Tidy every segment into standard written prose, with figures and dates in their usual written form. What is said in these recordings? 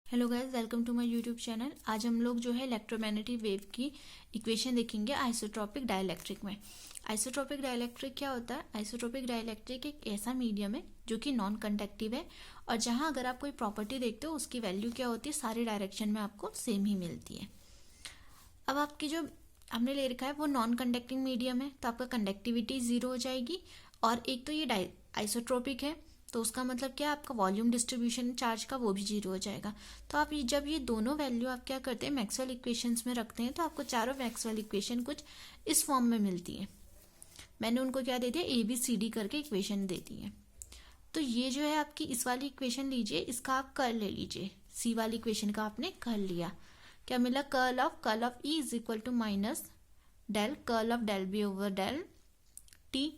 Hello guys, welcome to my YouTube channel. आज हम लोग जो है इलेक्ट्रोमैग्नेटिक वेव की इक्वेशन देखेंगे आइसोट्रोपिक डाइलेक्ट्रिक में। आइसोट्रोपिक डाइलेक्ट्रिक क्या होता है? आइसोट्रोपिक डाइलेक्ट्रिक एक ऐसा मीडियम है जो कि नॉन कंडक्टिव है और जहां अगर आप कोई प्रॉपर्टी देखते हो उसकी वैल्यू क्या होती है, सारी डायरेक्शन में आपको सेम ही मिलती है। अब आपकी जो हमने ले रखा है वो नॉन कंडक्टिंग मीडियम है, तो आपका कंडक्टिविटी जीरो हो जाएगी। और एक तो ये आइसोट्रोपिक है, तो उसका मतलब क्या, आपका वॉल्यूम डिस्ट्रीब्यूशन चार्ज का वो भी जीरो हो जाएगा। तो आप जब ये दोनों वैल्यू आप क्या करते हैं, मैक्सवेल इक्वेशंस में रखते हैं, तो आपको चारों मैक्सवेल इक्वेशन कुछ इस फॉर्म में मिलती है। मैंने उनको क्या दे दिया, ABCD करके इक्वेशन दे दी है। तो ये जो है आपकी इस वाली इक्वेशन लीजिए, इसका आप कर्ल ले लीजिए। सी वाली इक्वेशन का आपने कर्ल लिया, क्या मिला, curl of E is equal to minus del curl of del B over del t.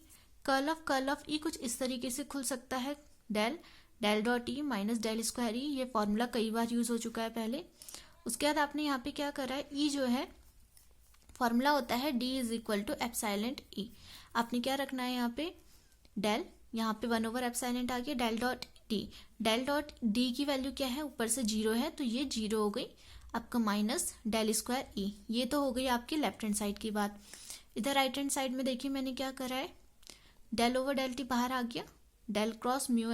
Curl of E कुछ इस तरीके से खुल सकता है, del dot E minus del square E। ये फॉर्मूला कई बार यूज हो चुका है पहले। उसके बाद आपने यहाँ पे क्या करा है, E जो है फॉर्मूला होता है D is equal to epsilon E। आपने क्या रखना है यहाँ पे, डेल, यहाँ पे 1 ओवर एप्साइलेंट आ गया, डेल डॉट D की वैल्यू क्या है, ऊपर से जीरो है तो ये जीरो हो गई आपका, माइनस डेल स्क्वायर E। ये तो हो गई आपकी लेफ्ट हैंड साइड की बात। इधर राइट हैंड साइड में देखिए मैंने क्या करा है, डेल ओवर डेल टी बाहर आ गया, डेल क्रॉस म्यू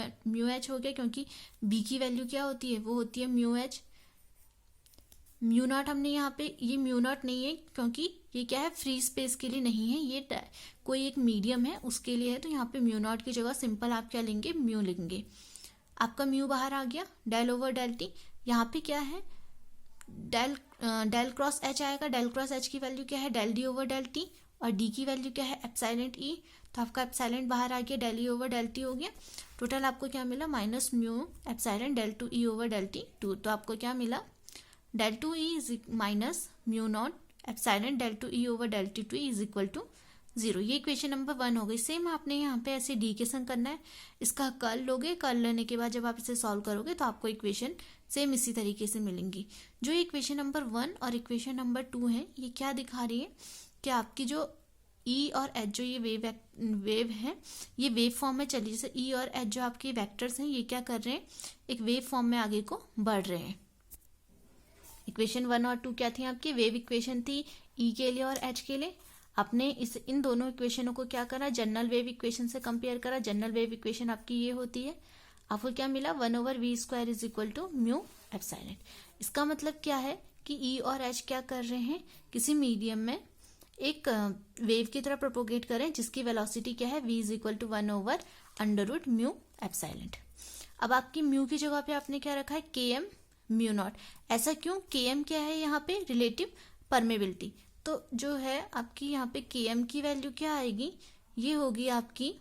एच हो गया, क्योंकि बी की वैल्यू क्या होती है, वो होती है म्यू एच। म्यू नॉट हमने यहाँ पे, ये म्यू नॉट नहीं है क्योंकि ये क्या है, फ्री स्पेस के लिए नहीं है, ये कोई एक मीडियम है उसके लिए है, तो यहाँ पे म्यू नॉट की जगह सिंपल आप क्या लेंगे, म्यू लेंगे। आपका म्यू बाहर आ गया, डेल ओवर डेल टी, यहाँ पे क्या है, डेल क्रॉस एच आएगा, डेल क्रॉस एच की वैल्यू क्या है, del D over del t, और डी की वैल्यू क्या है, एप्साइलेंट ई। तो आपका एप्साइलेंट बाहर आ गया, del E over del T हो गया। टोटल आपको क्या मिला, minus mu epsilon del two E over del T two. तो आपको क्या मिला, del two E is minus mu naught epsilon del two E over del T two is equal to zero. ये इक्वेशन नंबर 1 हो गई। Same आपने यहाँ पे ऐसे डी के संग करना है, इसका कर्ल लोगे, कर्ल लेने के बाद जब आप इसे सॉल्व करोगे तो आपको इक्वेशन सेम इसी तरीके से मिलेंगी। जो इक्वेशन नंबर 1 और इक्वेशन नंबर 2 है, ये क्या दिखा रही है कि आपकी जो E और H जो ये वेव है, ये वेव फॉर्म में चली, जैसे E और H जो आपके वेक्टर्स हैं, ये क्या कर रहे हैं, एक वेव फॉर्म में आगे को बढ़ रहे हैं। इक्वेशन 1 और 2 क्या थी आपकी, वेव इक्वेशन थी E के लिए और H के लिए। आपने इन दोनों इक्वेशनों को क्या करा, जनरल वेव इक्वेशन से कंपेयर करा। जनरल वेव इक्वेशन आपकी ये होती है, आपको क्या मिला, 1 over v square is equal to mu epsilon. इसका मतलब क्या है कि E और H क्या कर रहे हैं, किसी मीडियम में एक वेव की तरह प्रोपोगेट करें जिसकी वेलोसिटी क्या है, v is equal to 1 over under root mu epsilon. अब आपकी म्यू की जगह पे आपने क्या रखा है, km म्यू नॉट। ऐसा क्यों, km क्या है यहाँ पे, रिलेटिव परमेबिलिटी। तो जो है आपकी यहाँ पे km की वैल्यू क्या आएगी, ये होगी आपकी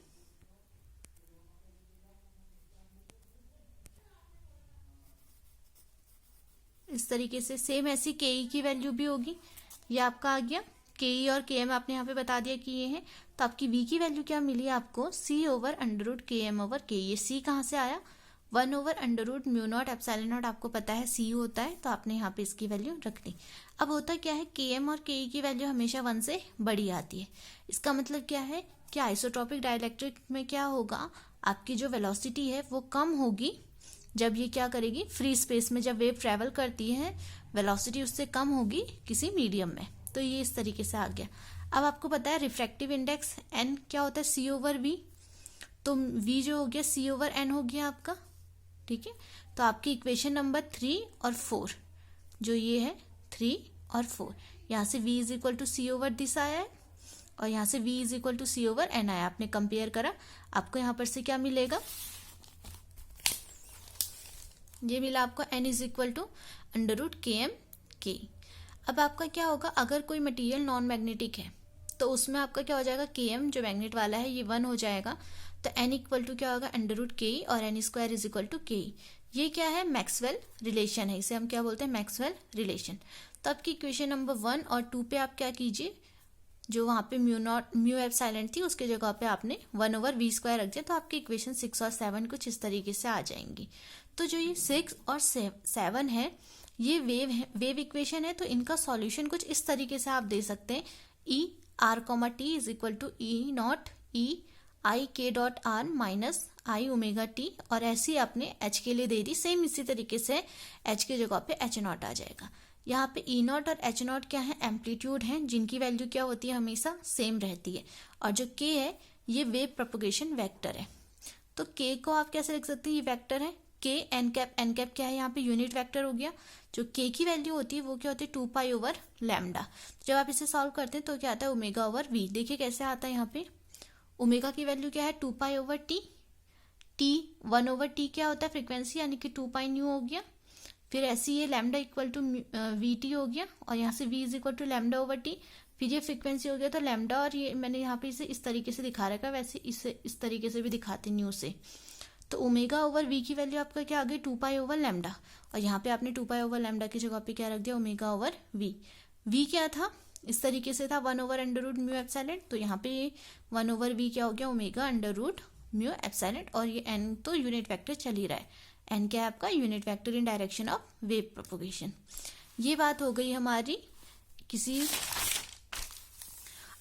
इस तरीके से। सेम ऐसी ke की वैल्यू भी होगी, ये आपका आ गया ke और km आपने यहाँ पे बता दिया कि ये है। तो आपकी v की वैल्यू क्या मिली आपको, c over under root km over k। ये c कहाँ से आया, 1 over under root mu naught epsilon naught, आपको पता है c होता है, तो आपने यहाँ पे इसकी वैल्यू रख ली। अब होता क्या है, km और ke की वैल्यू हमेशा 1 से बड़ी आती है। इसका मतलब क्या है कि आइसोट्रोपिक डाइलेक्ट्रिक में क्या होगा, आपकी जो वेलोसिटी है वो कम होगी जब ये क्या करेगी, फ्री स्पेस में जब वेव ट्रेवल करती है, वेलोसिटी उससे कम होगी किसी मीडियम में। तो ये इस तरीके से आ गया। अब आपको पता है रिफ्रैक्टिव इंडेक्स n क्या होता है, c ओवर v। तो v जो हो गया c ओवर n हो गया आपका, ठीक है। तो आपकी इक्वेशन नंबर 3 और 4 जो ये है, 3 और 4, यहाँ से v is equal to c over this आया है और यहाँ से v is equal to c over n आया। आपने कंपेयर करा, आपको यहाँ पर से क्या मिलेगा, ये मिला आपको n is equal to under root km k। अब आपका क्या होगा, अगर कोई मटेरियल नॉन मैग्नेटिक है तो उसमें आपका क्या हो जाएगा, km जो मैग्नेट वाला है ये 1 हो जाएगा, तो n इक्वल टू क्या होगा, अंडर रूट ke और n square is equal to ke। ये क्या है, मैक्सवेल रिलेशन है, इसे हम क्या बोलते हैं, मैक्सवेल रिलेशन। तो आपकी इक्वेशन नंबर 1 और 2 पे आप क्या कीजिए, जो वहाँ पे म्यू एप्सिलॉन थी उसके जगह पे आपने 1 ओवर वी स्क्वायर रख दिया, तो आपकी इक्वेशन 6 और 7 कुछ इस तरीके से आ जाएंगी। तो जो ये 6 और 7 है, ये वेव इक्वेशन है, तो इनका सॉल्यूशन कुछ इस तरीके से आप दे सकते हैं, E R comma T is equal to E naught E I K dot R minus I omega T, और ऐसे ही आपने एच के लिए दे दी। सेम इसी तरीके से एच की जगह पे एच नॉट आ जाएगा। यहाँ पे ई नॉट और एच नॉट क्या है, एम्पलीट्यूड है, जिनकी वैल्यू क्या होती है, हमेशा सेम रहती है। और जो के है ये वेव प्रोपगेशन वेक्टर है। तो के को आप कैसे लिख सकते हैं, ये वेक्टर है के एन कैप क्या है, यहाँ पे यूनिट वेक्टर हो गया। जो के की वैल्यू होती है वो क्या होती है, 2 पाई ओवर लैम्डा। जब आप इसे सॉल्व करते हैं तो क्या आता है, ओमेगा ओवर वी। देखिए कैसे आता है, यहाँ पे ओमेगा की वैल्यू क्या है, 2 pi over T, T 1 over T क्या होता है, फ्रीक्वेंसी, यानी कि 2 पाई न्यू हो गया। फिर ऐसे ये lambda equal to v t हो गया, और यहाँ से v is equal to lambda over t, फिर ये फ्रीक्वेंसी हो गया। तो लैम्डा, और ये मैंने यहाँ पे इसे इस तरीके से दिखा रखा है, वैसे इसे इस तरीके से भी दिखाते न्यू से। तो ओमेगा ओवर वी की वैल्यू आपका क्या आ गई, 2 पाई ओवर लैम्डा, और यहाँ पे आपने 2 पाई ओवर लैम्डा की जगह पे क्या रख दिया, ओमेगा ओवर वी। वी क्या था, इस तरीके से था 1 over under root mu epsilon, तो यहाँ पे 1 ओवर वी क्या हो गया, omega under root mu epsilon. और ये एन तो यूनिट वेक्टर चल ही रहा है, एन क्या है आपका, unit vector in direction of wave propagation. ये बात हो गई हमारी किसी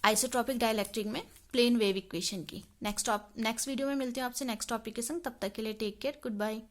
आइसोट्रॉपिक डाइलेक्ट्रिक में प्लेन वेव इक्वेशन की। नेक्स्ट वीडियो में मिलते हैं आपसे नेक्स्ट टॉपिक के संग। तब तक के लिए टेक केयर, गुड बाय।